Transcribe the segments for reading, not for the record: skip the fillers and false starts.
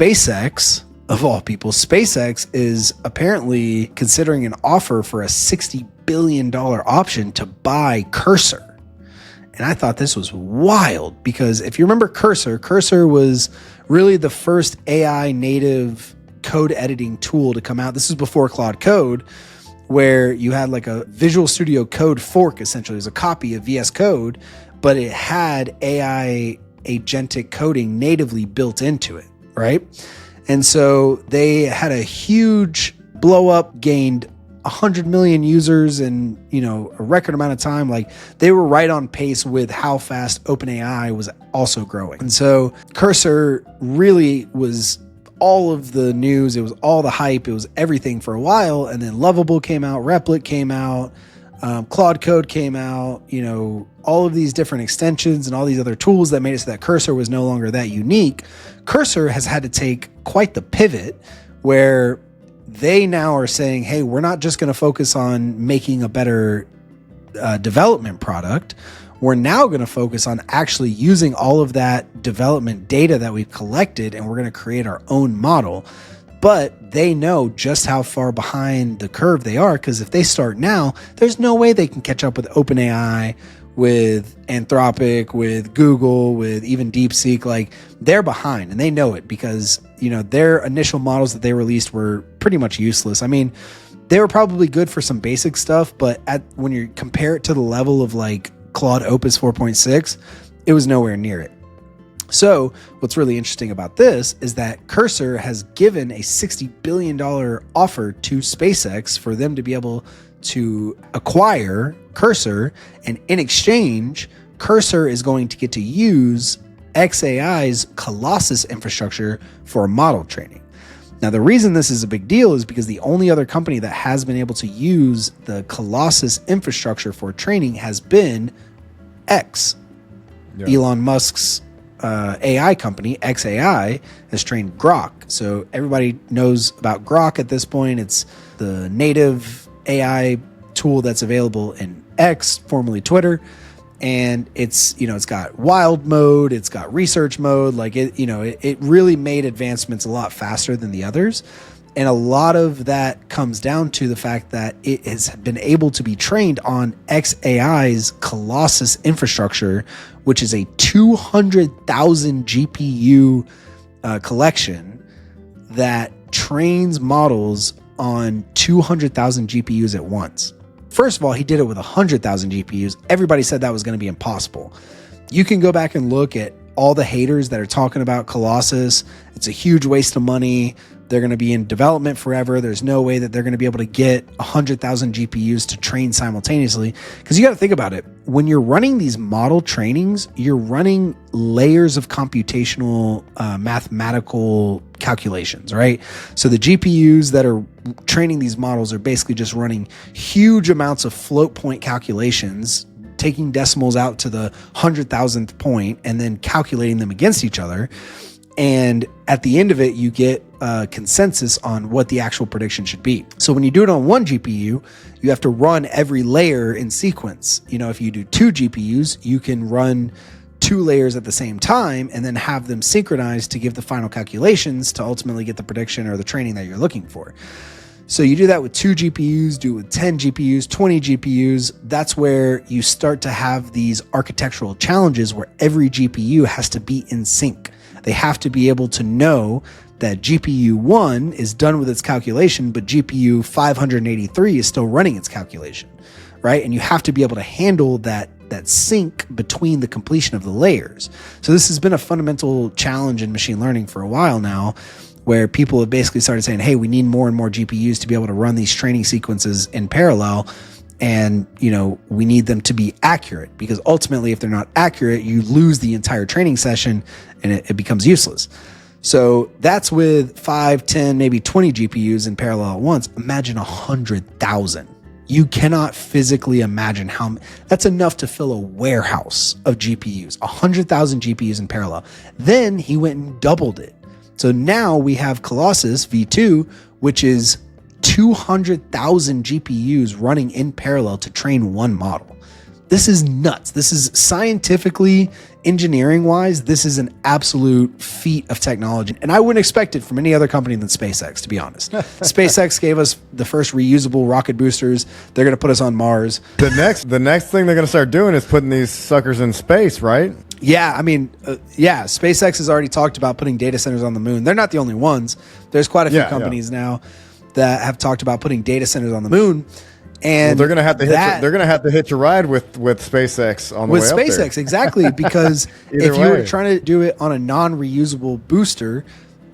SpaceX, of all people, SpaceX is apparently considering an offer for a $60 billion option to buy Cursor. And I thought this was wild because if you remember Cursor was really the first AI native code editing tool to come out. This is before Claude Code, where you had like a Visual Studio Code fork, essentially. It was a copy of VS Code, but it had AI agentic coding natively built into it, right? And so they had a huge blow up, gained 100 million users in, a record amount of time. Like they were right on pace with how fast OpenAI was also growing. And so Cursor really was all of the news. It was all the hype. It was everything for a while. And then Lovable came out, Replit came out, Claude Code came out, all of these different extensions and all these other tools that made it so that Cursor was no longer that unique. Cursor has had to take quite the pivot where they now are saying, hey, we're not just going to focus on making a better development product. We're now going to focus on actually using all of that development data that we've collected, and we're going to create our own model. But they know just how far behind the curve they are, because if they start now, there's no way they can catch up with OpenAI, with Anthropic, with Google, with even DeepSeek. Like they're behind, and they know it because, their initial models that they released were pretty much useless. I mean, they were probably good for some basic stuff, but when you compare it to the level of like Claude Opus 4.6, it was nowhere near it. So what's really interesting about this is that Cursor has given a $60 billion offer to SpaceX for them to be able to acquire Cursor. And in exchange, Cursor is going to get to use xAI's Colossus infrastructure for model training. Now, the reason this is a big deal is because the only other company that has been able to use the Colossus infrastructure for training has been X. Yeah. Elon Musk's AI company, xAI, has trained Grok. So everybody knows about Grok at this point. It's the native AI tool that's available in X, formerly Twitter. And it's got wild mode, it's got research mode. Like it really made advancements a lot faster than the others. And a lot of that comes down to the fact that it has been able to be trained on xAI's Colossus infrastructure, which is a 200,000 GPU collection that trains models on 200,000 GPUs at once. First of all, he did it with 100,000 GPUs. Everybody said that was going to be impossible. You can go back and look at all the haters that are talking about Colossus. It's a huge waste of money. They're going to be in development forever. There's no way that they're going to be able to get 100,000 GPUs to train simultaneously. Because you got to think about it. When you're running these model trainings, you're running layers of computational mathematical calculations, right? So the GPUs that are training these models are basically just running huge amounts of float point calculations, taking decimals out to the 100,000th point and then calculating them against each other. And at the end of it, you get a consensus on what the actual prediction should be. So when you do it on one GPU, you have to run every layer in sequence. If you do two GPUs, you can run two layers at the same time and then have them synchronized to give the final calculations to ultimately get the prediction or the training that you're looking for. So you do that with 2 GPUs, do it with 10 GPUs, 20 GPUs. That's where you start to have these architectural challenges where every GPU has to be in sync. They have to be able to know that GPU 1 is done with its calculation, but GPU 583 is still running its calculation, right? And you have to be able to handle that sync between the completion of the layers. So this has been a fundamental challenge in machine learning for a while now, where people have basically started saying, hey, we need more and more GPUs to be able to run these training sequences in parallel. And, we need them to be accurate, because ultimately, if they're not accurate, you lose the entire training session and it becomes useless. So that's with 5, 10, maybe 20 GPUs in parallel at once. Imagine 100,000. You cannot physically imagine that's enough to fill a warehouse of GPUs, 100,000 GPUs in parallel. Then he went and doubled it. So now we have Colossus V2, which is 200,000 GPUs running in parallel to train one model. This is nuts. This is scientifically, engineering wise, this is an absolute feat of technology. And I wouldn't expect it from any other company than SpaceX, to be honest. SpaceX gave us the first reusable rocket boosters. They're going to put us on Mars. The next thing they're going to start doing is putting these suckers in space, right? Yeah, I mean, SpaceX has already talked about putting data centers on the moon. They're not the only ones. There's quite a few companies now that have talked about putting data centers on the moon. And they're going to have to hitch a ride with SpaceX on the way up there. With SpaceX, exactly, because if you were trying to do it on a non-reusable booster,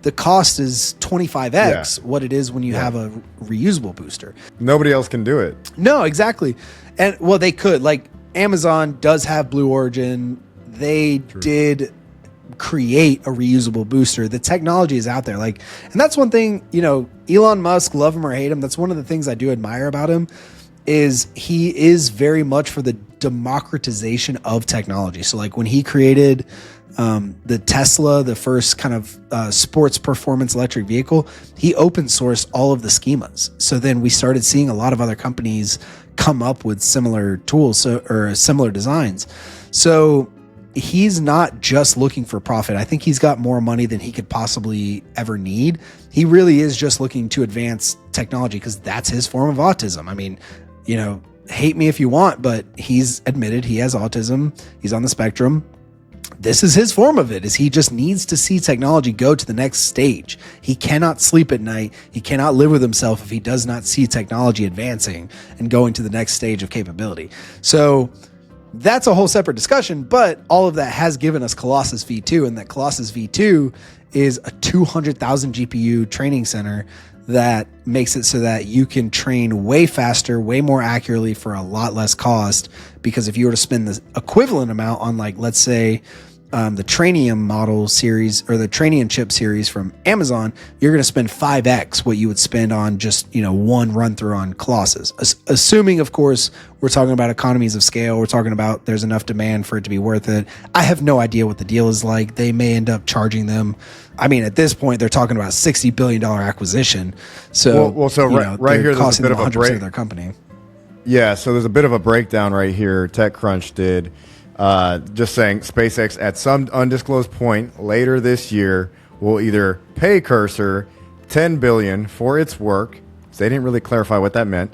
the cost is 25x what it is when you have a reusable booster. Nobody else can do it. No, exactly. And well, they could. Like Amazon does have Blue Origin. They did create a reusable booster. The technology is out there. Like, and that's one thing, Elon Musk, love him or hate him, that's one of the things I do admire about him. Is he is very much for the democratization of technology. So like when he created the Tesla, the first kind of sports performance electric vehicle, he open sourced all of the schemas. So then we started seeing a lot of other companies come up with similar tools or similar designs. So he's not just looking for profit. I think he's got more money than he could possibly ever need. He really is just looking to advance technology because that's his form of autism. I mean, hate me if you want, but he's admitted he has autism. He's on the spectrum. This is his form of it, is he just needs to see technology go to the next stage. He cannot sleep at night. He cannot live with himself if he does not see technology advancing and going to the next stage of capability. So that's a whole separate discussion, but all of that has given us Colossus V2, and that Colossus V2 is a 200,000 GPU training center that makes it so that you can train way faster, way more accurately for a lot less cost. Because if you were to spend the equivalent amount on, like, let's say, the Trainium model series or the Trainium chip series from Amazon, you're going to spend 5x what you would spend on just, one run through on Colossus. Assuming, of course, we're talking about economies of scale. We're talking about there's enough demand for it to be worth it. I have no idea what the deal is like. They may end up charging them. I mean, at this point, they're talking about $60 billion acquisition. So, right here, there's a bit of a break. Of their company. Yeah, so there's a bit of a breakdown right here. TechCrunch did. Just saying, SpaceX at some undisclosed point later this year will either pay Cursor $10 billion for its work. So they didn't really clarify what that meant,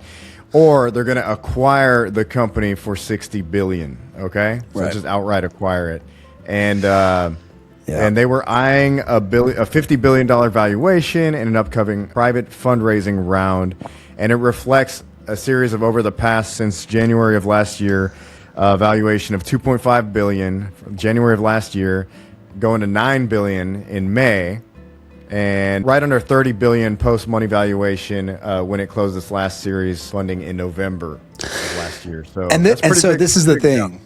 or they're going to acquire the company for $60 billion. Okay, so just outright acquire it, and they were eyeing a $50 billion valuation in an upcoming private fundraising round, and it reflects a series of over the past since January of last year. Valuation of $2.5 billion from January of last year, going to $9 billion in May, and right under $30 billion post-money valuation when it closed this last series funding in November of last year. So, this is the thing.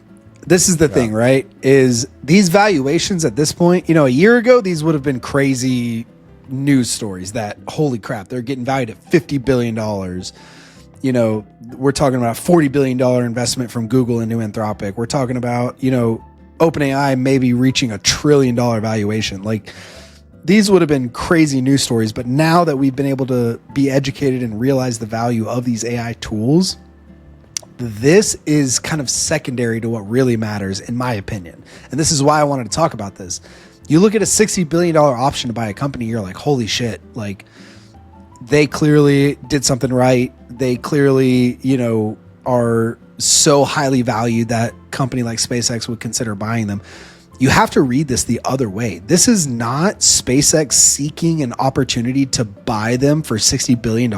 This is the thing, right? Is these valuations at this point? A year ago, these would have been crazy news stories. That holy crap, they're getting valued at $50 billion. We're talking about $40 billion investment from Google into Anthropic. We're talking about, OpenAI maybe reaching $1 trillion valuation. Like, these would have been crazy news stories. But now that we've been able to be educated and realize the value of these AI tools, this is kind of secondary to what really matters, in my opinion. And this is why I wanted to talk about this. You look at a $60 billion option to buy a company, you're like, holy shit, like, they clearly did something right. They clearly, are so highly valued that company like SpaceX would consider buying them. You have to read this the other way. This is not SpaceX seeking an opportunity to buy them for $60 billion.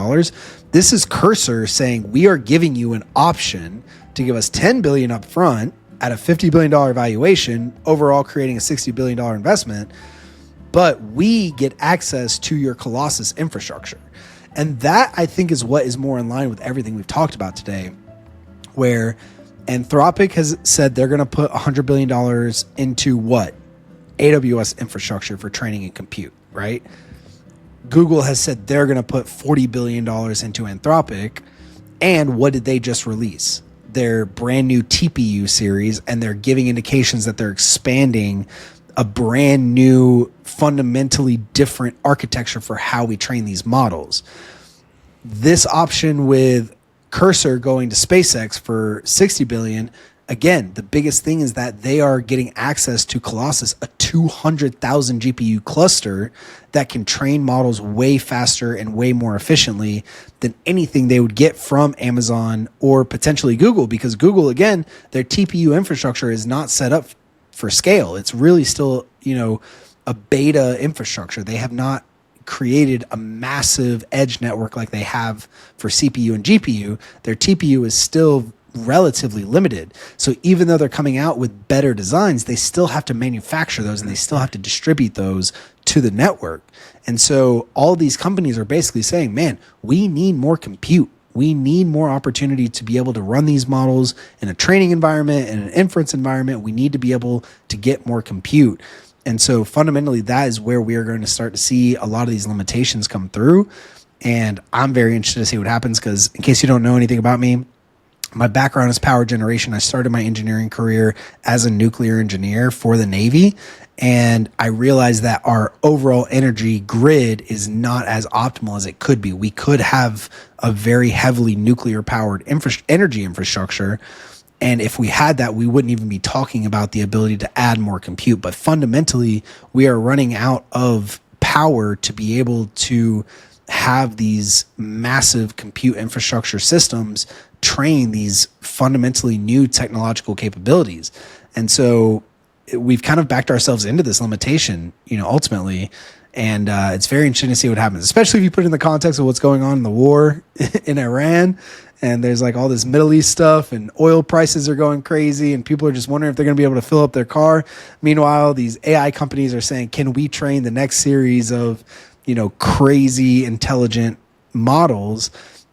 This is Cursor saying, we are giving you an option to give us $10 billion up front at a $50 billion valuation, overall creating a $60 billion investment. But we get access to your Colossus infrastructure. And that, I think, is what is more in line with everything we've talked about today, where Anthropic has said they're going to put $100 billion into what? AWS infrastructure for training and compute, right? Google has said they're going to put $40 billion into Anthropic. And what did they just release? Their brand new TPU series, and they're giving indications that they're expanding a brand new, fundamentally different architecture for how we train these models. This option with Cursor going to SpaceX for $60 billion again, the biggest thing is that they are getting access to Colossus, a 200,000 GPU cluster that can train models way faster and way more efficiently than anything they would get from Amazon or potentially Google, because Google, again, their TPU infrastructure is not set up for scale. It's really still, a beta infrastructure. They have not created a massive edge network like they have for CPU and GPU. Their TPU is still relatively limited. So even though they're coming out with better designs, they still have to manufacture those and they still have to distribute those to the network. And so all these companies are basically saying, man, we need more compute. We need more opportunity to be able to run these models in a training environment and an inference environment. We need to be able to get more compute. And so fundamentally, that is where we are going to start to see a lot of these limitations come through. And I'm very interested to see what happens, because in case you don't know anything about me, my background is power generation. I started my engineering career as a nuclear engineer for the Navy. And I realized that our overall energy grid is not as optimal as it could be. We could have a very heavily nuclear powered energy infrastructure. And if we had that, we wouldn't even be talking about the ability to add more compute. But fundamentally, we are running out of power to be able to have these massive compute infrastructure systems train these fundamentally new technological capabilities. And so we've kind of backed ourselves into this limitation, ultimately. And it's very interesting to see what happens, especially if you put it in the context of what's going on in the war in Iran. And there's like all this Middle East stuff, and oil prices are going crazy, and people are just wondering if they're going to be able to fill up their car. Meanwhile, these AI companies are saying, can we train the next series of, crazy intelligent models?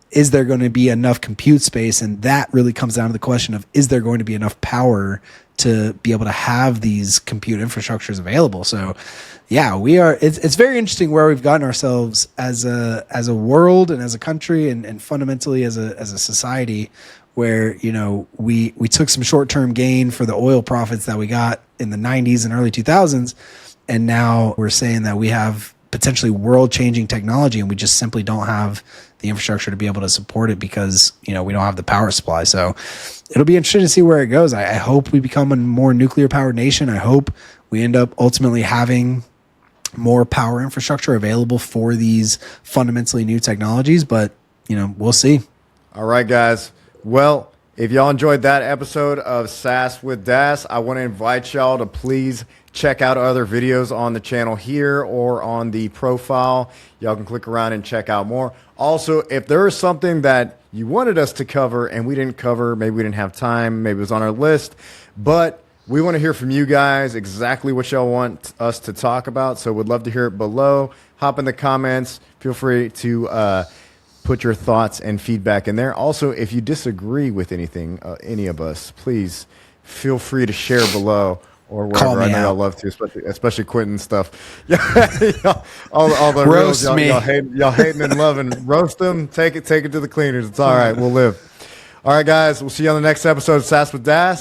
Is there going to be enough compute space? And that really comes down to the question of, is there going to be enough power to be able to have these compute infrastructures available? So yeah, it's very interesting where we've gotten ourselves as a world and as a country and fundamentally as a society, where, we took some short-term gain for the oil profits that we got in the 90s and early 2000s. And now we're saying that we have potentially world-changing technology, and we just simply don't have the infrastructure to be able to support it because, we don't have the power supply. So it'll be interesting to see where it goes. I hope we become a more nuclear-powered nation. I hope we end up ultimately having more power infrastructure available for these fundamentally new technologies, but, we'll see. All right, guys. Well, if y'all enjoyed that episode of SaaS with DaaS, I want to invite y'all to please check out other videos on the channel here or on the profile. Y'all can click around and check out more. Also, if there is something that you wanted us to cover and we didn't cover, maybe we didn't have time, maybe it was on our list, but we want to hear from you guys exactly what y'all want us to talk about. So we'd love to hear it below. Hop in the comments. Feel free to put your thoughts and feedback in there. Also, if you disagree with anything, any of us, please feel free to share below or wherever. I know y'all love to, especially Quentin stuff. Yeah, all the roast reels, me. y'all hating and loving. Roast them. Take it to the cleaners. It's all right. We'll live. All right, guys. We'll see you on the next episode of SaaS with DaaS.